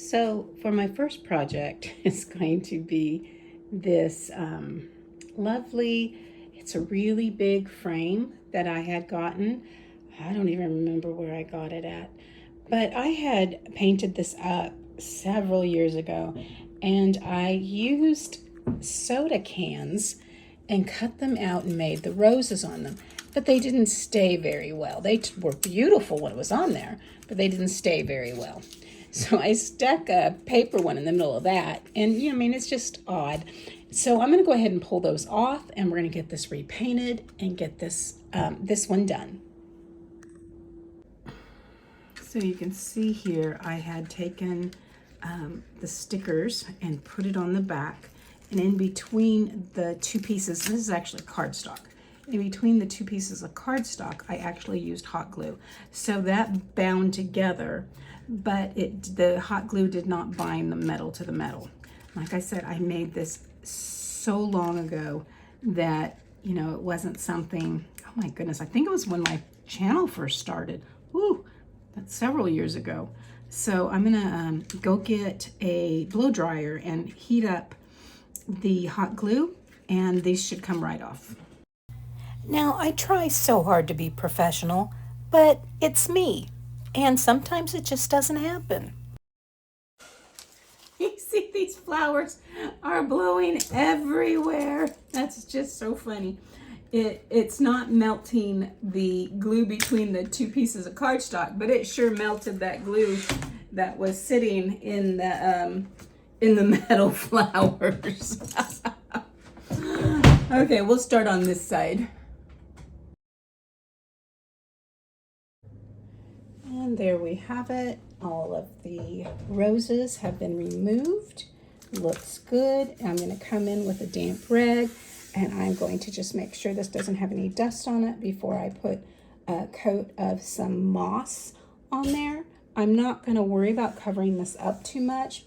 So for my first project, it's going to be this lovely, it's a really big frame that I had gotten. I don't even remember where I got it at, but I had painted this up several years ago, and I used soda cans and cut them out and made the roses on them. But they didn't stay very well. They were beautiful when it was on there, but they didn't stay very well. So I stuck a paper one in the middle of that, and I mean, it's just odd. So I'm going to go ahead and pull those off, and we're going to get this repainted and get this this one done. So you can see here, I had taken the stickers and put it on the back, and in between the two pieces, this is actually cardstock. In between the two pieces of cardstock, I actually used hot glue. So that bound together, but the hot glue did not bind the metal to the metal. Like I said, I made this so long ago that, it wasn't something, oh my goodness, I think it was when my channel first started. Woo, that's several years ago. So I'm gonna go get a blow dryer and heat up the hot glue, and these should come right off. Now, I try so hard to be professional, but it's me, and sometimes it just doesn't happen. You see, these flowers are blowing everywhere. That's just so funny. It's not melting the glue between the two pieces of cardstock, but it sure melted that glue that was sitting in the metal flowers. Okay, we'll start on this side. And there we have it. All of the roses have been removed. Looks good. I'm going to come in with a damp rag, and I'm going to just make sure this doesn't have any dust on it before I put a coat of some moss on there. I'm not going to worry about covering this up too much.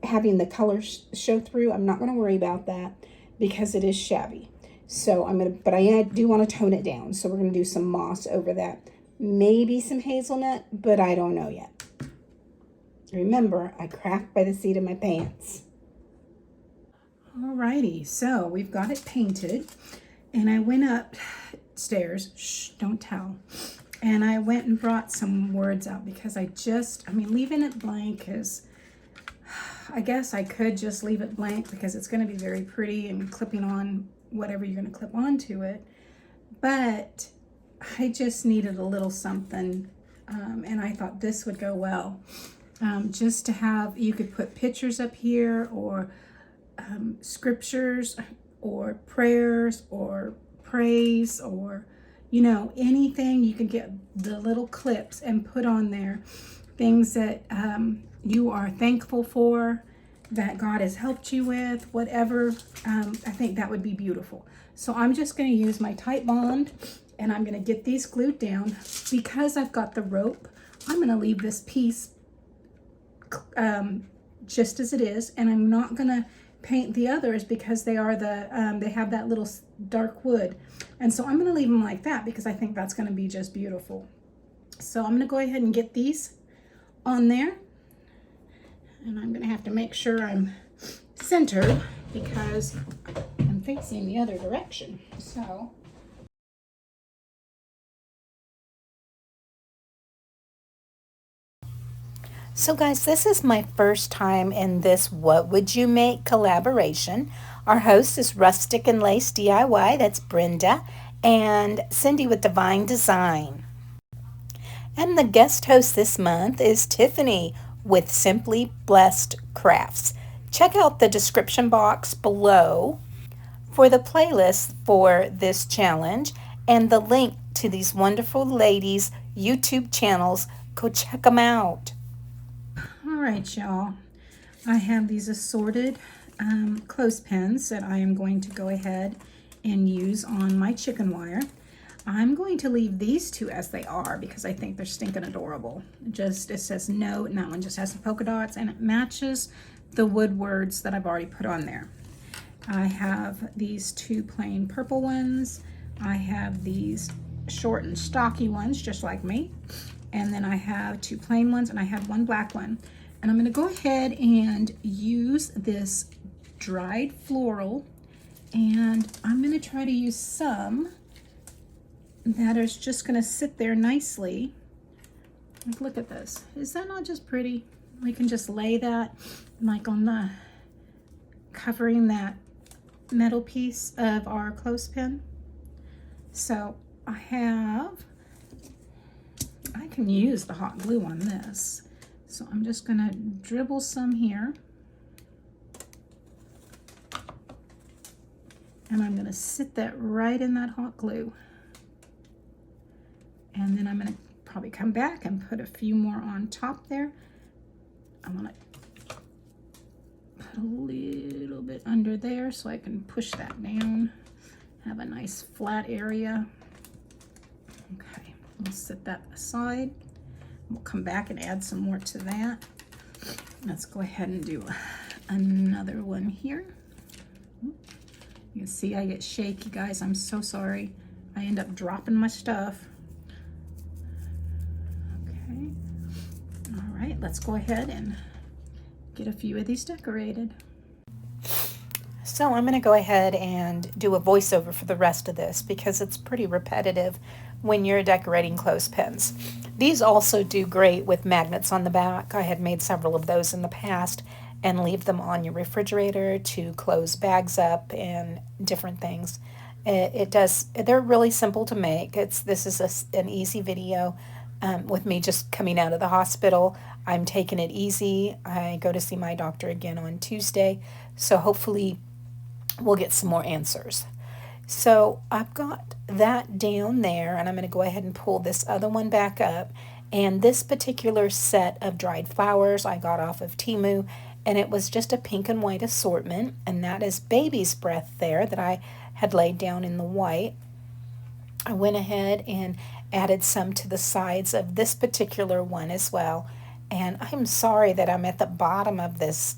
Having the color show through, I'm not going to worry about that because it is shabby. So but I do want to tone it down. So we're going to do some moss over that. Maybe some hazelnut, but I don't know yet. Remember, I craft by the seat of my pants. Alrighty, so we've got it painted, and I went upstairs, shh, don't tell, and I went and brought some words out because leaving it blank is, I guess I could just leave it blank because it's going to be very pretty and clipping on whatever you're going to clip onto it, but I just needed a little something, and I thought this would go well. Just to have, you could put pictures up here, or scriptures, or prayers, or praise, or, anything. You can get the little clips and put on there things that you are thankful for, that God has helped you with, whatever. I think that would be beautiful. So I'm just going to use my Titebond, and I'm going to get these glued down. Because I've got the rope, I'm going to leave this piece just as it is, and I'm not going to paint the others because they are they have that little dark wood, and so I'm going to leave them like that because I think that's going to be just beautiful. So I'm going to go ahead and get these on there, and I'm going to have to make sure I'm centered because I'm facing the other direction. So guys, this is my first time in this What Would You Make collaboration. Our host is Rustic and Lace DIY, that's Brenda, and Cindy with Divine Design. And the guest host this month is Tiffany with Simply Blessed Crafts. Check out the description box below for the playlist for this challenge and the link to these wonderful ladies' YouTube channels. Go check them out. All right, y'all. I have these assorted clothespins that I am going to go ahead and use on my chicken wire. I'm going to leave these two as they are because I think they're stinking adorable. It says note, and that one just has some polka dots, and it matches the wood words that I've already put on there. I have these two plain purple ones. I have these short and stocky ones, just like me. and then I have 2 plain ones, and I have 1 black one. And I'm going to go ahead and use this dried floral, and I'm going to try to use some that is just going to sit there nicely. Like, look at this. Is that not just pretty? We can just lay that like on the covering that metal piece of our clothespin. So I can use the hot glue on this. So I'm just gonna dribble some here. And I'm gonna sit that right in that hot glue. And then I'm gonna probably come back and put a few more on top there. I'm gonna put a little bit under there so I can push that down, have a nice flat area. Okay, we'll set that aside. We'll come back and add some more to that. Let's go ahead and do another one here. You can see I get shaky, guys. I'm so sorry. I end up dropping my stuff. Okay. All right, let's go ahead and get a few of these decorated. So I'm going to go ahead and do a voiceover for the rest of this because it's pretty repetitive when you're decorating clothespins. These also do great with magnets on the back. I had made several of those in the past and leave them on your refrigerator to close bags up and different things. They're really simple to make. This is an easy video with me just coming out of the hospital. I'm taking it easy. I go to see my doctor again on Tuesday, so hopefully we'll get some more answers. So I've got that down there, and I'm going to go ahead and pull this other one back up. And this particular set of dried flowers I got off of Temu, and it was just a pink and white assortment, and that is baby's breath there that I had laid down in the white. I went ahead and added some to the sides of this particular one as well. And I'm sorry that I'm at the bottom of this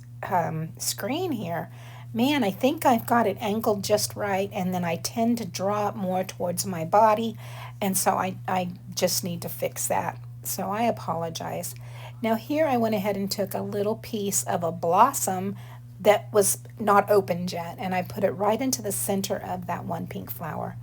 screen here. Man, I think I've got it angled just right, and then I tend to draw it more towards my body, and so I just need to fix that. So I apologize. Now here I went ahead and took a little piece of a blossom that was not opened yet, and I put it right into the center of that one pink flower.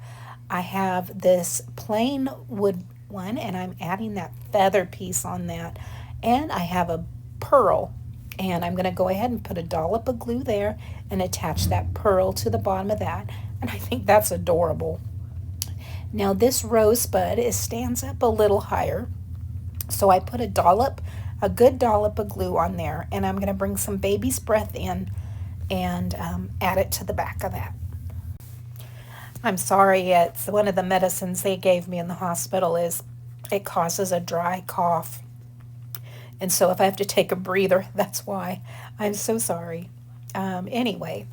I have this plain wood one, and I'm adding that feather piece on that, and I have a pearl. And I'm going to go ahead and put a dollop of glue there and attach that pearl to the bottom of that. And I think that's adorable. Now this rosebud stands up a little higher. So I put a good dollop of glue on there. And I'm going to bring some baby's breath in and add it to the back of that. I'm sorry, it's one of the medicines they gave me in the hospital it causes a dry cough. And so if I have to take a breather, that's why. I'm so sorry. Anyway,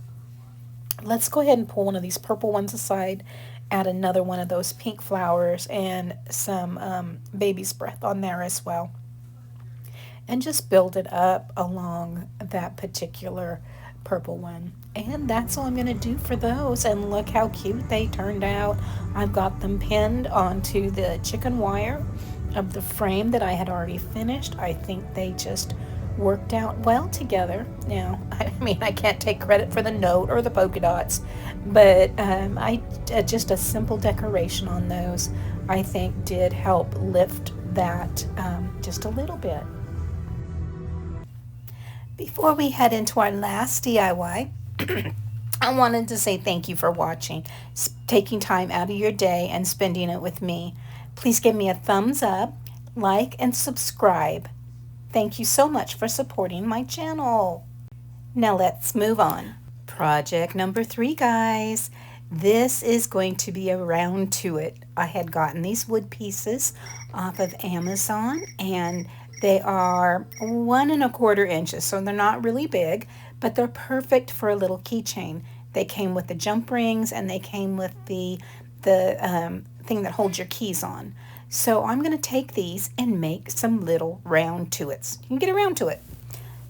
let's go ahead and pull one of these purple ones aside, add another one of those pink flowers and some baby's breath on there as well. And just build it up along that particular purple one. And that's all I'm going to do for those. And look how cute they turned out. I've got them pinned onto the chicken wire of the frame that I had already finished. I think they just worked out well together. Now, I mean, I can't take credit for the note or the polka dots, but just a simple decoration on those, I think, did help lift that just a little bit. Before we head into our last DIY, I wanted to say thank you for watching, taking time out of your day and spending it with me. Please give me a thumbs up, like, and subscribe. Thank you so much for supporting my channel. Now let's move on. Project number 3, guys. This is going to be a round to it. I had gotten these wood pieces off of Amazon, and they are 1 1/4 inches, so they're not really big, but they're perfect for a little keychain. They came with the jump rings, and they came with the thing that holds your keys on. So I'm going to take these and make some little round to-its. You can get around to it.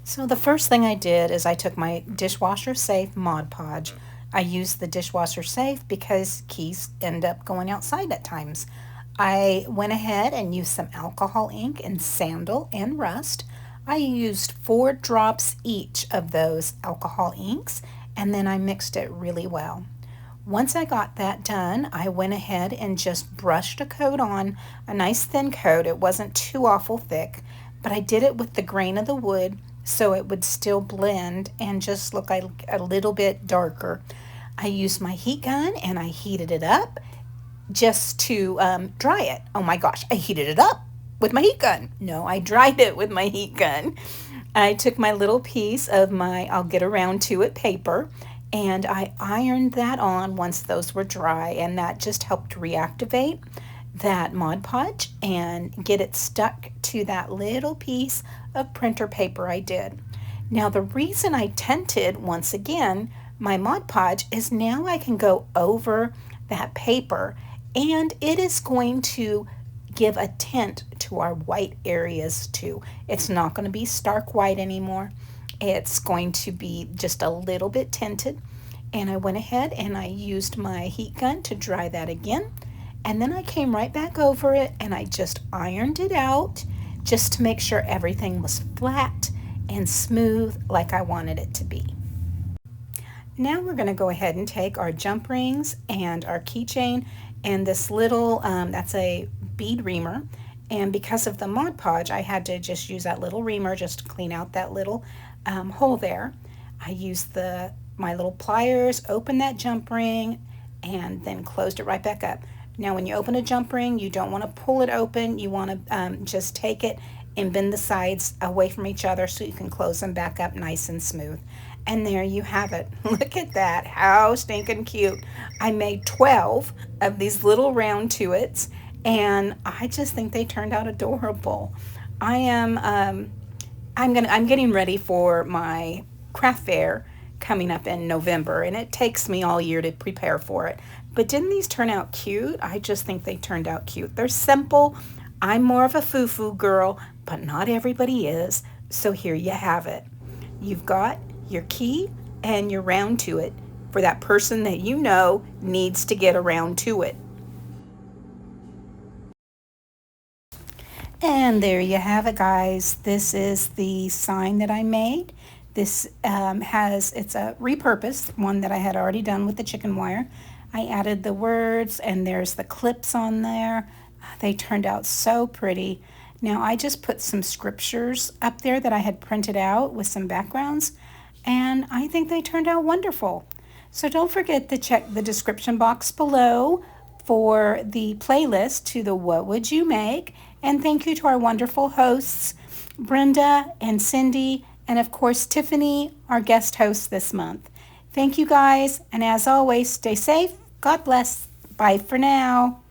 So the first thing I did is I took my dishwasher safe Mod Podge. I use the dishwasher safe because keys end up going outside at times. I went ahead and used some alcohol ink and sandal and rust. I used 4 drops each of those alcohol inks, and then I mixed it really well. Once I got that done, I went ahead and just brushed a coat on, a nice thin coat. It wasn't too awful thick, but I did it with the grain of the wood so it would still blend and just look like a little bit darker. I used my heat gun and I heated it up just to dry it. Oh my gosh, I heated it up with my heat gun. No, I dried it with my heat gun. I took my little piece of my I'll get around to it paper and I ironed that on once those were dry, and that just helped reactivate that Mod Podge and get it stuck to that little piece of printer paper I did. Now the reason I tinted once again my Mod Podge is now I can go over that paper and it is going to give a tint to our white areas too. It's not going to be stark white anymore. It's going to be just a little bit tinted. And I went ahead and I used my heat gun to dry that again. And then I came right back over it and I just ironed it out just to make sure everything was flat and smooth like I wanted it to be. Now we're going to go ahead and take our jump rings and our keychain and this little, that's a bead reamer. And because of the Mod Podge, I had to just use that little reamer just to clean out that little hole there. I used my little pliers, opened that jump ring, and then closed it right back up. Now when you open a jump ring, you don't want to pull it open. You want to just take it and bend the sides away from each other so you can close them back up nice and smooth. And there you have it. Look at that. How stinking cute. I made 12 of these little round tuits, and I just think they turned out adorable. I'm getting ready for my craft fair coming up in November, and it takes me all year to prepare for it. But didn't these turn out cute? I just think they turned out cute. They're simple. I'm more of a foo-foo girl, but not everybody is. So here you have it. You've got your key and your round to it for that person that you know needs to get around to it. And there you have it, guys. This is the sign that I made. This it's a repurposed one that I had already done with the chicken wire. I added the words and there's the clips on there. They turned out so pretty. Now I just put some scriptures up there that I had printed out with some backgrounds, and I think they turned out wonderful. So don't forget to check the description box below for the playlist to the What Would You Make? And thank you to our wonderful hosts, Brenda and Cindy, and of course Tiffany, our guest host this month. Thank you guys, and as always, stay safe. God bless. Bye for now.